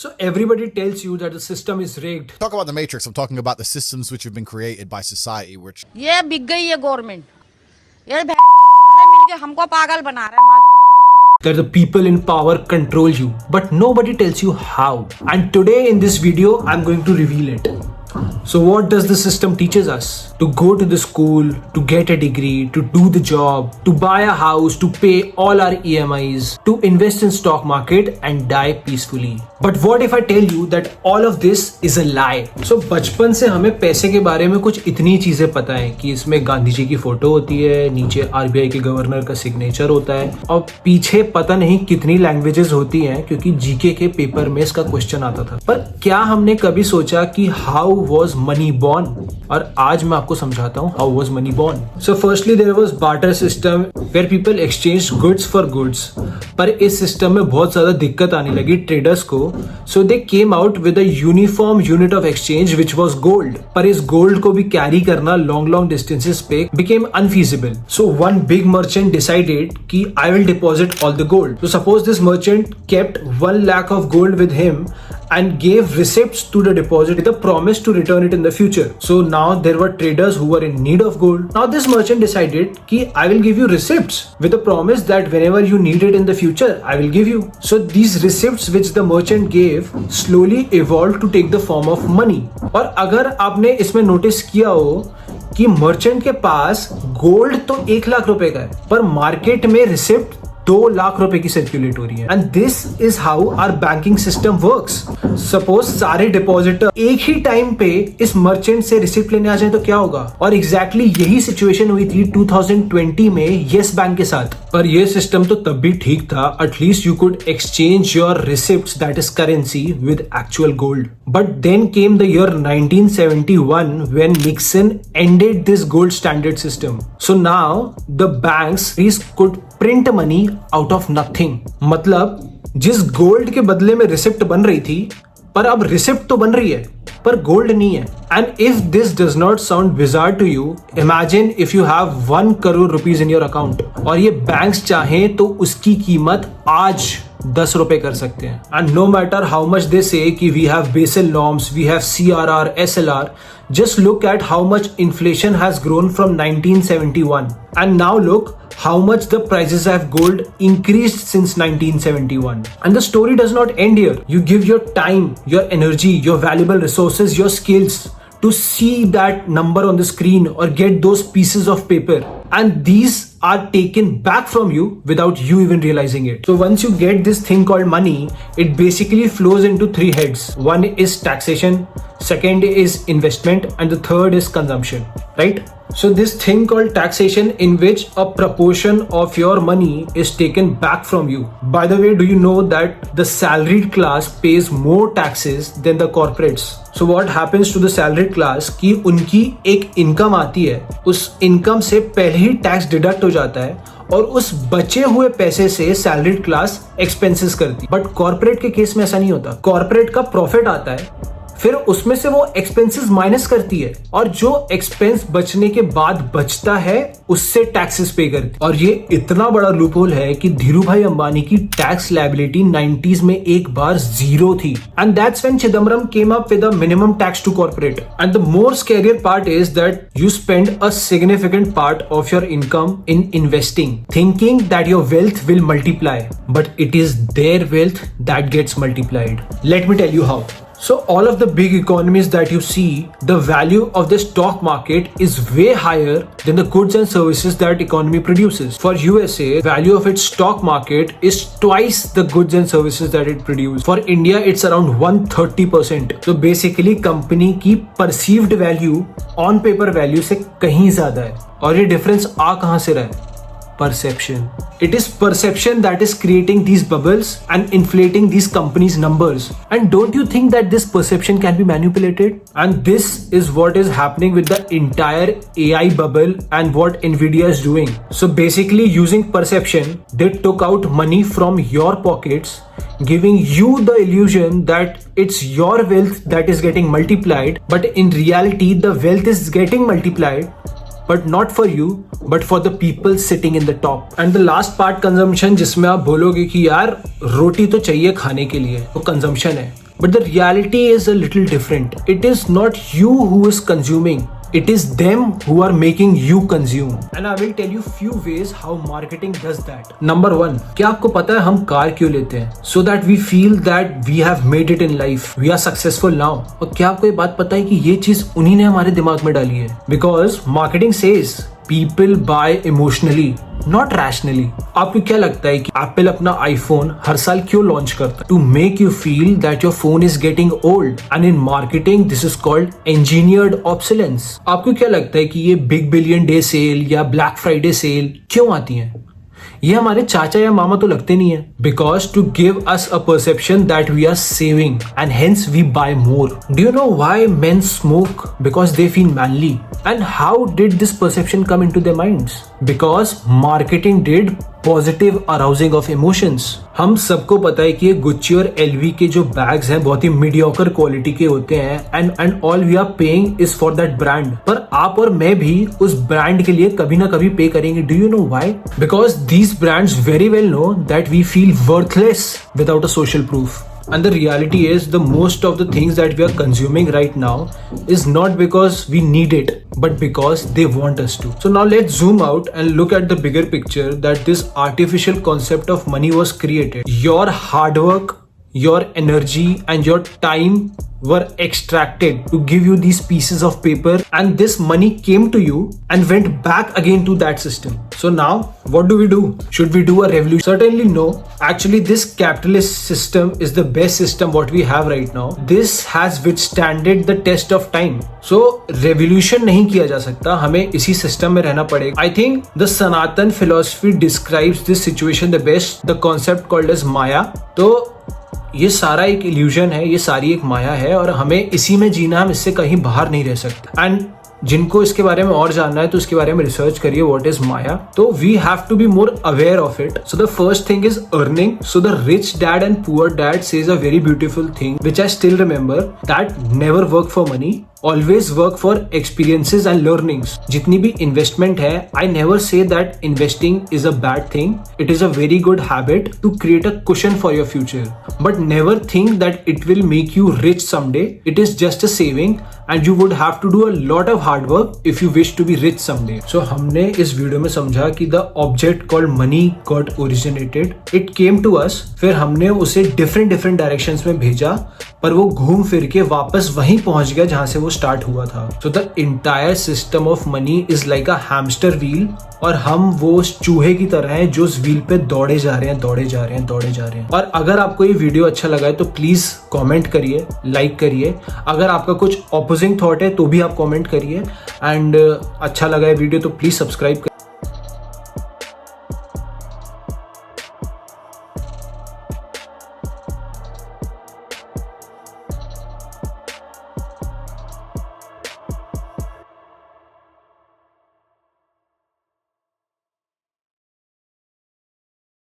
So everybody tells you that the system is rigged. Talk about the Matrix. I'm talking about the systems which have been created by society, which ये बिक गई है government. ये मिलके हमको पागल बना रहा है। That the people in power control you, but nobody tells you how. And today in this video, I'm going to reveal it. So what does the system teaches us? To go to the school, to get a degree, to do the job, to buy a house, to pay all our EMIs, to invest in stock market and die peacefully. But what if I tell you that all of this is a lie? So बचपन से हमें पैसे के बारे में कुछ इतनी चीजें पता है कि इसमें गांधी जी की फोटो होती है, नीचे RBI के गवर्नर का सिग्नेचर होता है और पीछे पता नहीं कितनी लैंग्वेजेस होती हैं क्योंकि जीके के पेपर में इसका क्वेश्चन आता था। पर क्या हमने कभी सोचा कि हाउ was money born? और आज मैं आपको समझाता हूँ how was money born. So firstly there was barter system where people exchanged goods for goods. पर इस सिस्टम में बहुत ज्यादा दिक्कत आने लगी ट्रेडर्स को, so they came out with a uniform unit of exchange which was gold. पर इस गोल्ड को भी कैरी करना long distances पे became unfeasible. So one big merchant decided कि I will deposit all the gold. So suppose this merchant kept 1 lakh of gold with him and gave receipts to the deposit with a promise to return it in the future. So now there were traders who were in need of gold. Now this merchant decided कि I will give you receipts with a promise that whenever you need it in the future, I will give you. So these receipts which the merchant gave slowly evolved to take the form of money. और अगर आपने इसमें notice किया हो कि merchant के पास gold तो 1 लाख रुपए का है पर मार्केट में रिसिप्ट 2 लाख रुपए की सर्कुलेट हो रही है। And this is how our banking system works. Suppose सारे डिपॉजिटर एक ही टाइम पे इस मर्चेंट से रिसिप्ट लेने आ जाए तो क्या होगा? और एग्जैक्टली यही सिचुएशन हुई थी 2020 में येस बैंक के साथ। पर ये सिस्टम तो तब भी ठीक था, at least you could exchange your receipts that is currency with actual gold. But then came the year 1971 when Nixon ended this gold standard system. So now the banks could print money out of nothing. मतलब जिस gold के बदले में receipt बन रही थी पर अब रिसिप्ट तो बन रही है पर गोल्ड नहीं है। And if this does not sound bizarre to you, imagine if you have 1 crore rupees in your account और ये बैंक्स चाहें तो उसकी कीमत आज 10 रुपए कर सकते हैं। And no matter how much they say कि we have Basel norms, we have CRR, SLR, just look at how much inflation has grown from 1971 and now look how much the prices of gold increased since 1971. And the story does not end here. You give your time, your energy, your valuable resources, your skills to see that number on the screen or get those pieces of paper, and these are taken back from you without you even realizing it. So once you get this thing called money, it basically flows into 3 heads. One is taxation, second is investment, and the third is consumption, right? So this thing called taxation, in which a proportion of your money is taken back from you. By the way, do you know that the salaried class pays more taxes than the corporates? So what happens to the salaried class कि उनकी एक income आती है, उस income से पहले ही tax deduct हो जाता है और उस बचे हुए पैसे से सैलरीड क्लास एक्सपेंसेस करती है। बट कॉर्पोरेट के केस में ऐसा नहीं होता। कॉर्पोरेट का प्रॉफिट आता है, फिर उसमें से वो एक्सपेंसेस माइनस करती है और जो एक्सपेंस बचने के बाद बचता है उससे टैक्सेस पे करती है। और ये इतना बड़ा लूपहोल है कि धीरू भाई अंबानी की टैक्स लायबिलिटी 90s में एक बार 0 थी। And that's when Chidambaram came up with a minimum tax to corporate. And the more scarier part is that you spend a significant part of your income in investing, thinking that your wealth will multiply, but it is their wealth that gets multiplied. Let me tell you how. So all of the big economies that you see, the value of the stock market is way higher than the goods and services that economy produces. For USA, value of its stock market is twice the goods and services that it produces. For India, it's around 130%. So basically, company की perceived value on paper value से कहीं ज़्यादा है। और ये difference आ कहाँ से रहा है? Perception. It is perception that is creating these bubbles and inflating these companies' numbers. And don't you think that this perception can be manipulated? And this is what is happening with the entire AI bubble and what Nvidia is doing. So basically, using perception, they took out money from your pockets, giving you the illusion that it's your wealth that is getting multiplied, but in reality, the wealth is getting multiplied, but not for you, but for the people sitting in the top. And the last part, consumption, जिसमें आप बोलोगे कि यार रोटी तो चाहिए खाने के लिए, तो कंजम्पशन है। But the reality is a little different. It is not you who is consuming. It is them who are making you consume. And I will tell you few ways how marketing does that. Number 1, क्या आपको पता है हम car क्यों लेते हैं? So that we feel that we have made it in life. We are successful now. और क्या आपको ये बात पता है कि ये चीज उन्हीं ने हमारे दिमाग में डाली है? Because marketing says people buy emotionally, not rationally. आपको क्या लगता है कि एप्पल अपना आईफोन हर साल क्यों लॉन्च करता है? To make you feel that your phone is getting old, and in marketing this is called engineered obsolescence. आपको क्या लगता है कि ये बिग बिलियन डे सेल या ब्लैक फ्राइडे सेल क्यों आती है? ये हमारे चाचा या मामा तो लगते नहीं है. Because to give us a perception that we are saving and hence we buy more. Do you know why men smoke? Because they feel manly. And how did this perception come into their minds? Because marketing did positive arousing of emotions. हम सबको पता है कि ये Gucci और LV के जो bags हैं बहुत ही मीडियोकर क्वालिटी के होते हैं and all we are paying is for that brand. पर आप और मैं भी उस ब्रांड के लिए कभी ना कभी पे करेंगे. Do you know why? Because these brands very well know that we feel worthless without a social proof. And the reality is the most of the things that we are consuming right now is not because we need it, but because they want us to. So now let's zoom out and look at the bigger picture that this artificial concept of money was created. Your hard work, your energy and your time were extracted to give you these pieces of paper, and this money came to you and went back again to that system. So now what do we do? Should we do a revolution? Certainly no. Actually this capitalist system is the best system what we have right now. This has withstanded the test of time. So revolution नहीं किया जा सकता, हमें इसी system में रहना पड़ेगा. I think the Sanatan philosophy describes this situation the best. The concept called as Maya. तो ये सारा एक इल्यूजन है, ये सारी एक माया है और हमें इसी में जीना, हम इससे कहीं बाहर नहीं रह सकते. एंड जिनको इसके बारे में और जानना है तो इसके बारे में रिसर्च करिए व्हाट इज माया. तो we have to be more aware of it. So the first thing is earning. So the rich dad and poor dad says a very beautiful thing which I still remember, that never work for money, always work for experiences and learnings. जितनी भी investment है, I never say that investing is a bad thing. It is a very good habit to create a cushion for your future. But never think that it will make you rich someday. It is just a saving and you would have to do a lot of hard work if you wish to be rich someday. So हमने इस video में समझा कि the object called money got originated. It came to us. फिर हमने उसे different directions में भेजा, पर वो घूम फिर के वापस वहीं पहुंच गया जहां से वो स्टार्ट हुआ था. So the entire system of money is like a hamster wheel, और हम वो उस चूहे की तरह हैं जो उस व्हील पे दौड़े जा रहे हैं. और अगर आपको ये वीडियो अच्छा लगा है तो प्लीज कमेंट करिए, लाइक करिए. अगर आपका कुछ ऑपोजिंग थॉट है तो भी आप कमेंट करिए. एंड अच्छा लगा है वीडियो तो प्लीज सब्सक्राइब करिए.